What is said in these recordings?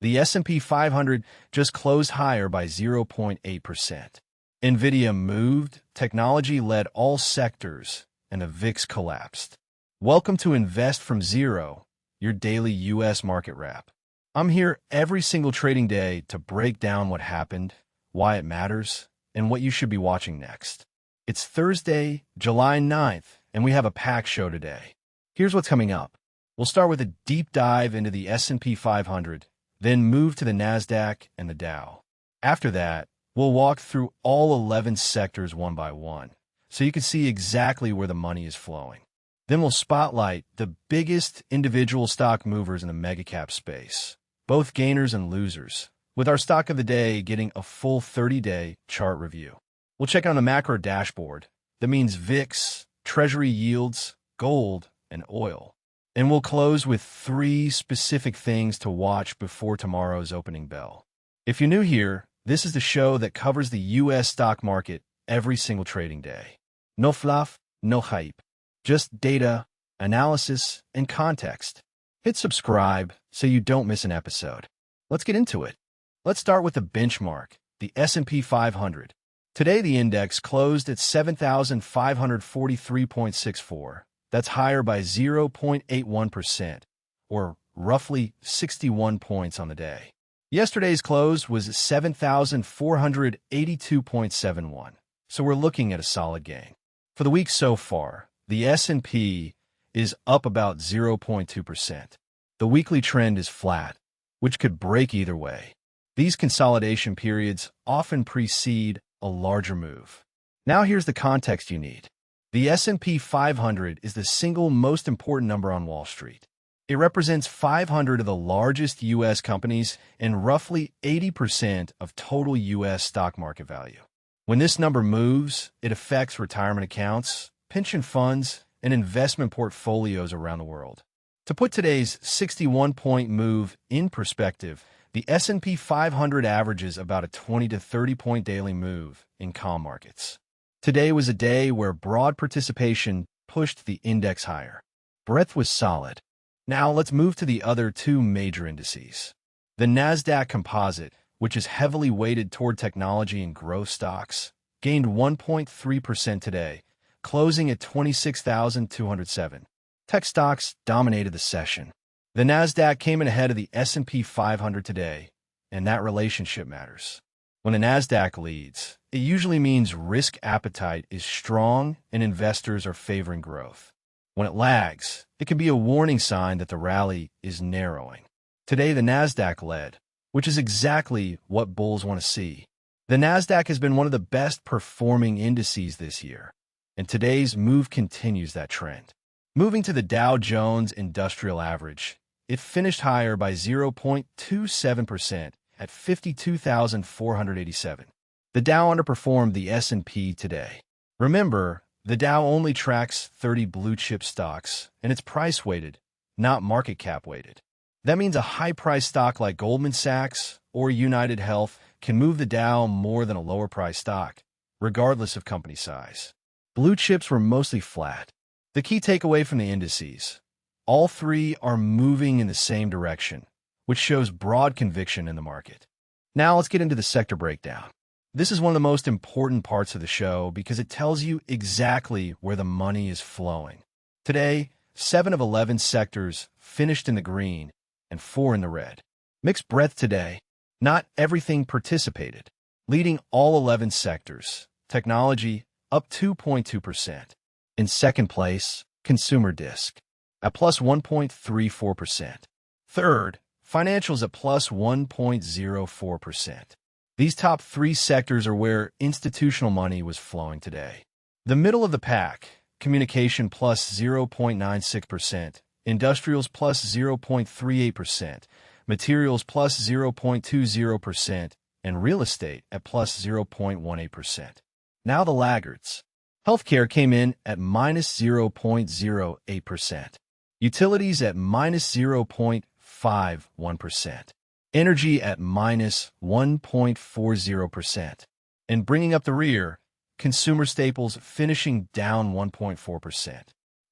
The S&P 500 just closed higher by 0.8%. NVIDIA moved, technology led all sectors, and the VIX collapsed. Welcome to Invest from Zero, your daily U.S. market wrap. I'm here every single trading day to break down what happened, why it matters, and what you should be watching next. It's Thursday, July 9th, and we have a packed show today. Here's what's coming up. We'll start with a deep dive into the S&P 500, then move to the NASDAQ and the Dow. After that, we'll walk through all 11 sectors one by one, so you can see exactly where the money is flowing. Then we'll spotlight the biggest individual stock movers in the mega-cap space, both gainers and losers, with our stock of the day getting a full 30-day chart review. We'll check on the macro dashboard. That means VIX, Treasury yields, gold, and oil. And we'll close with 3 specific things to watch before tomorrow's opening bell. If you're new here, this is the show that covers the U.S. stock market every single trading day. No fluff, no hype. Just data, analysis, and context. Hit subscribe so you don't miss an episode. Let's get into it. Let's start with the benchmark, the S&P 500. Today, the index closed at 7,543.64. That's higher by 0.81%, or roughly 61 points on the day. Yesterday's close was 7,482.71, so we're looking at a solid gain. For the week so far, the S&P is up about 0.2%. The weekly trend is flat, which could break either way. These consolidation periods often precede a larger move. Now here's the context you need. The S&P 500 is the single most important number on Wall Street. It represents 500 of the largest U.S. companies and roughly 80% of total U.S. stock market value. When this number moves, it affects retirement accounts, pension funds, and investment portfolios around the world. To put today's 61-point move in perspective, the S&P 500 averages about a 20 to 30-point daily move in calm markets. Today was a day where broad participation pushed the index higher. Breadth was solid. Now let's move to the other 2 major indices. The NASDAQ Composite, which is heavily weighted toward technology and growth stocks, gained 1.3% today, closing at 26,207. Tech stocks dominated the session. The NASDAQ came in ahead of the S&P 500 today, and that relationship matters. When the NASDAQ leads, it usually means risk appetite is strong and investors are favoring growth. When it lags, it can be a warning sign that the rally is narrowing. Today, the NASDAQ led, which is exactly what bulls want to see. The NASDAQ has been one of the best performing indices this year, and today's move continues that trend. Moving to the Dow Jones Industrial Average, it finished higher by 0.27% at 52,487. The Dow underperformed the S&P today. Remember, the Dow only tracks 30 blue-chip stocks, and it's price-weighted, not market cap-weighted. That means a high-price stock like Goldman Sachs or United Health can move the Dow more than a lower-priced stock, regardless of company size. Blue chips were mostly flat. The key takeaway from the indices: all 3 are moving in the same direction, which shows broad conviction in the market. Now let's get into the sector breakdown. This is one of the most important parts of the show because it tells you exactly where the money is flowing. Today, 7 of 11 sectors finished in the green and 4 in the red. Mixed breadth today. Not everything participated. Leading all 11 sectors, technology up 2.2%. In second place, consumer disc at plus 1.34%. Third, financials at plus 1.04%. These top 3 sectors are where institutional money was flowing today. The middle of the pack, communication plus 0.96%, industrials plus 0.38%, materials plus 0.20%, and real estate at plus 0.18%. Now the laggards. Healthcare came in at minus 0.08%. Utilities at minus 0.51%. Energy at minus 1.40%. And bringing up the rear, consumer staples finishing down 1.4%.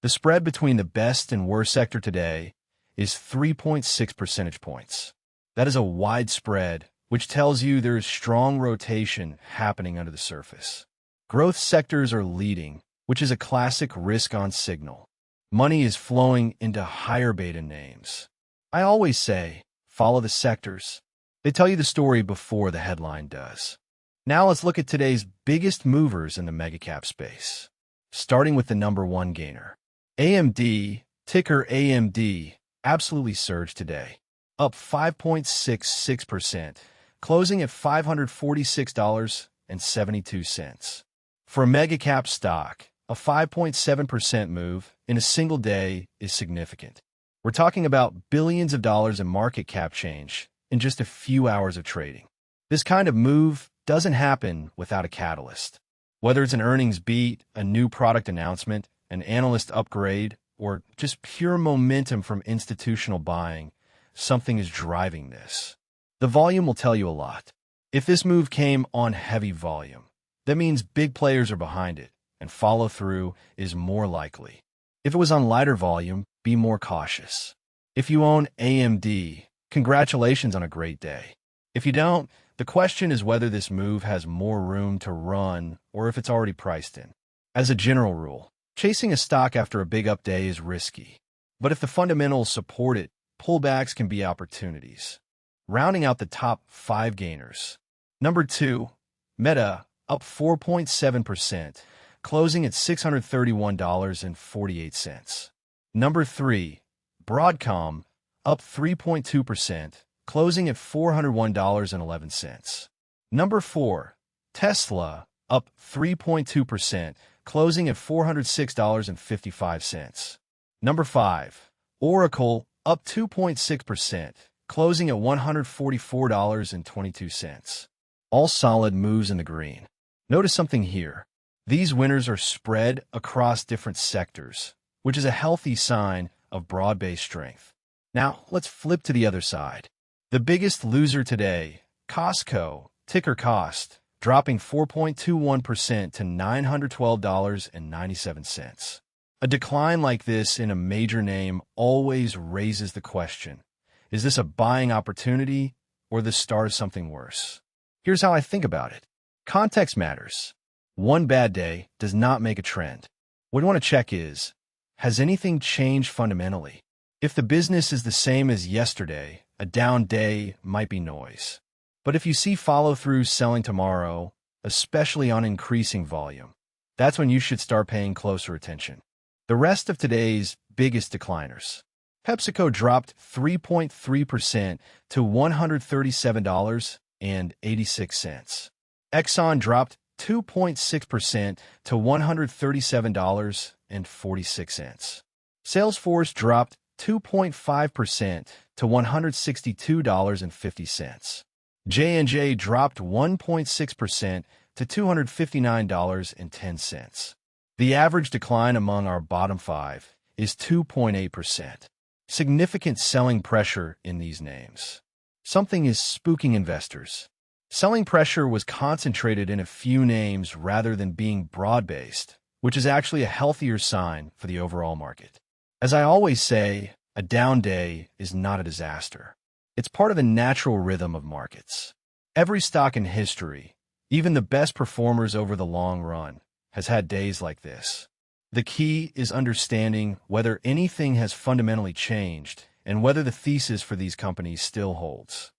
The spread between the best and worst sector today is 3.6 percentage points. That is a wide spread, which tells you there is strong rotation happening under the surface. Growth sectors are leading, which is a classic risk-on signal. Money is flowing into higher beta names. I always say, follow the sectors. They tell you the story before the headline does. Now let's look at today's biggest movers in the megacap space. Starting with the number one gainer. AMD, ticker AMD, absolutely surged today, up 5.66%, closing at $546.72. For a megacap stock, a 5.7% move in a single day is significant. We're talking about billions of dollars in market cap change in just a few hours of trading. This kind of move doesn't happen without a catalyst. Whether it's an earnings beat, a new product announcement, an analyst upgrade, or just pure momentum from institutional buying, something is driving this. The volume will tell you a lot. If this move came on heavy volume, that means big players are behind it, and follow-through is more likely. If it was on lighter volume, be more cautious. If you own AMD, congratulations on a great day. If you don't, the question is whether this move has more room to run or if it's already priced in. As a general rule, chasing a stock after a big up day is risky. But if the fundamentals support it, pullbacks can be opportunities. Rounding out the top 5 gainers. Number 2, Meta, up 4.7%, closing at $631.48. Number 3, Broadcom, up 3.2%, closing at $401.11. Number 4, Tesla, up 3.2%, closing at $406.55. Number 5, Oracle, up 2.6%, closing at $144.22. All solid moves in the green. Notice something here. These winners are spread across different sectors, which is a healthy sign of broad-based strength. Now, let's flip to the other side. The biggest loser today, Costco, ticker COST, dropping 4.21% to $912.97. A decline like this in a major name always raises the question, is this a buying opportunity or the start of something worse? Here's how I think about it. Context matters. One bad day does not make a trend. What you want to check is, has anything changed fundamentally? If the business is the same as yesterday, a down day might be noise. But if you see follow-through selling tomorrow, especially on increasing volume, that's when you should start paying closer attention. The rest of today's biggest decliners. PepsiCo dropped 3.3% to $137.86. Exxon dropped 2.6% to $137.46. Salesforce dropped 2.5% to $162.50. J&J dropped 1.6% to $259.10. The average decline among our bottom 5 is 2.8%. Significant selling pressure in these names. Something is spooking investors. Selling pressure was concentrated in a few names rather than being broad-based, which is actually a healthier sign for the overall market. As I always say, a down day is not a disaster. It's part of the natural rhythm of markets. Every stock in history, even the best performers over the long run, has had days like this. The key is understanding whether anything has fundamentally changed and whether the thesis for these companies still holds.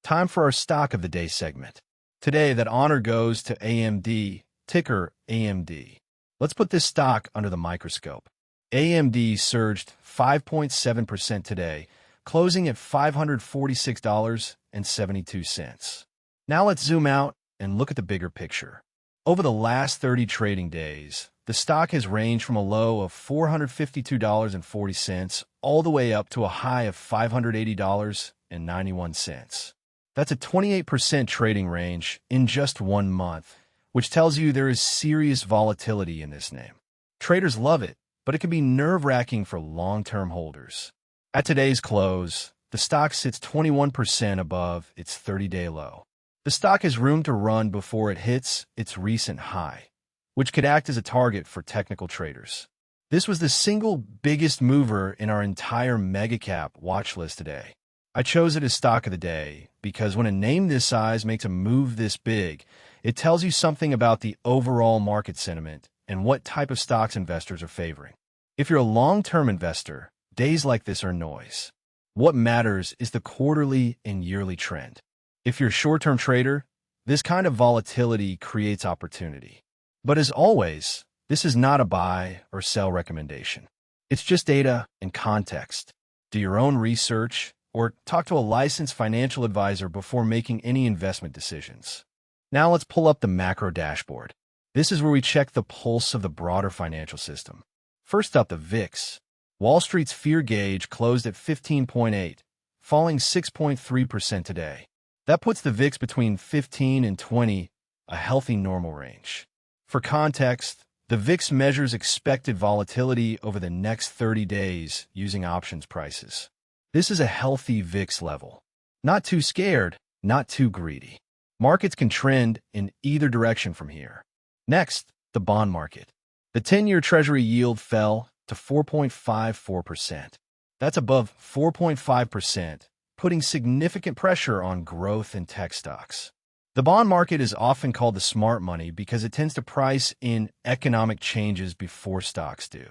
Time for our stock of the day segment. Today, that honor goes to AMD, ticker AMD. Let's put this stock under the microscope. AMD surged 5.7% today, closing at $546.72. Now let's zoom out and look at the bigger picture. Over the last 30 trading days, the stock has ranged from a low of $452.40 all the way up to a high of $580.91. That's a 28% trading range in just 1 month, which tells you there is serious volatility in this name. Traders love it, but it can be nerve-wracking for long-term holders. At today's close, the stock sits 21% above its 30-day low. The stock has room to run before it hits its recent high, which could act as a target for technical traders. This was the single biggest mover in our entire megacap watch list today. I chose it as stock of the day because when a name this size makes a move this big, it tells you something about the overall market sentiment and what type of stocks investors are favoring. If you're a long-term investor, days like this are noise. What matters is the quarterly and yearly trend. If you're a short-term trader, this kind of volatility creates opportunity. But as always, this is not a buy or sell recommendation. It's just data and context. Do your own research or talk to a licensed financial advisor before making any investment decisions. Now let's pull up the macro dashboard. This is where we check the pulse of the broader financial system. First up, the VIX. Wall Street's fear gauge closed at 15.8, falling 6.3% today. That puts the VIX between 15 and 20, a healthy normal range. For context, the VIX measures expected volatility over the next 30 days using options prices. This is a healthy VIX level. Not too scared, not too greedy. Markets can trend in either direction from here. Next, the bond market. The 10-year Treasury yield fell to 4.54%. That's above 4.5%, putting significant pressure on growth in tech stocks. The bond market is often called the smart money because it tends to price in economic changes before stocks do.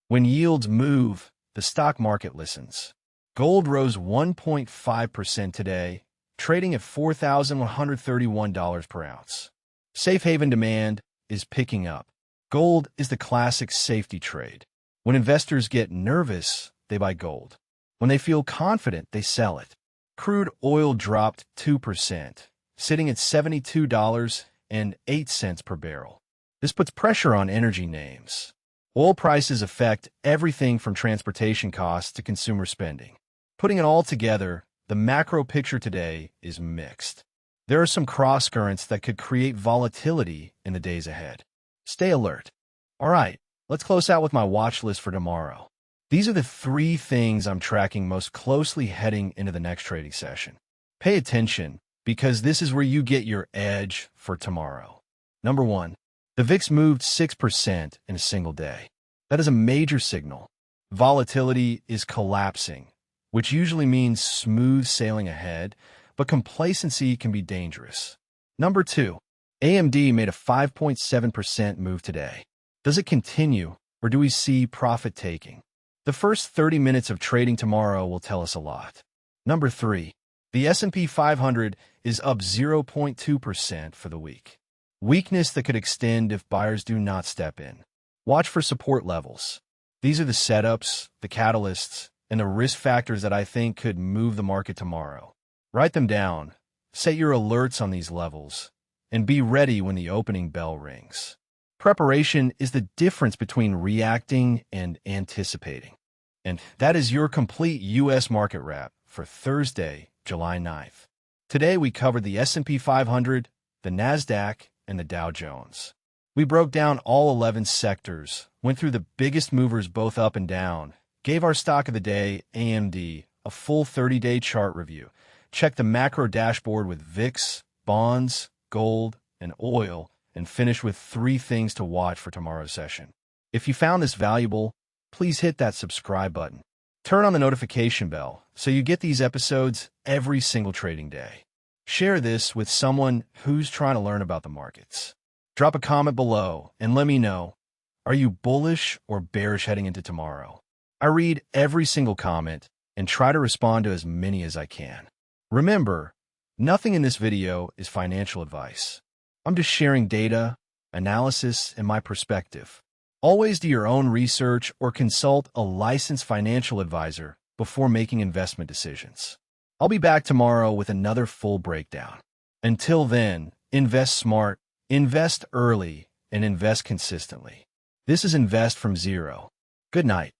When yields move, the stock market listens. Gold rose 1.5% today, trading at $4,131 per ounce. Safe haven demand is picking up. Gold is the classic safety trade. When investors get nervous, they buy gold. When they feel confident, they sell it. Crude oil dropped 2%, sitting at $72.08 per barrel. This puts pressure on energy names. Oil prices affect everything from transportation costs to consumer spending. Putting it all together, the macro picture today is mixed. There are some cross-currents that could create volatility in the days ahead. Stay alert. All right, let's close out with my watch list for tomorrow. These are the 3 things I'm tracking most closely heading into the next trading session. Pay attention, because this is where you get your edge for tomorrow. Number 1, the VIX moved 6% in a single day. That is a major signal. Volatility is collapsing, which usually means smooth sailing ahead, but complacency can be dangerous. Number 2, AMD made a 5.7% move today. Does it continue, or do we see profit taking? The first 30 minutes of trading tomorrow will tell us a lot. Number 3, the S&P 500 is up 0.2% for the week. Weakness that could extend if buyers do not step in. Watch for support levels. These are the setups, the catalysts, and the risk factors that I think could move the market tomorrow. Write them down, set your alerts on these levels, and be ready when the opening bell rings. Preparation is the difference between reacting and anticipating. And that is your complete U.S. market wrap for Thursday, July 9th. Today we covered the S&P 500, the NASDAQ, and the Dow Jones. We broke down all 11 sectors, went through the biggest movers both up and down, gave our stock of the day, AMD, a full 30-day chart review, checked the macro dashboard with VIX, bonds, gold, and oil, and finished with 3 things to watch for tomorrow's session. If you found this valuable, please hit that subscribe button. Turn on the notification bell so you get these episodes every single trading day. Share this with someone who's trying to learn about the markets. Drop a comment below and let me know, are you bullish or bearish heading into tomorrow? I read every single comment and try to respond to as many as I can. Remember, nothing in this video is financial advice. I'm just sharing data, analysis, and my perspective. Always do your own research or consult a licensed financial advisor before making investment decisions. I'll be back tomorrow with another full breakdown. Until then, invest smart, invest early, and invest consistently. This is Invest from Zero. Good night.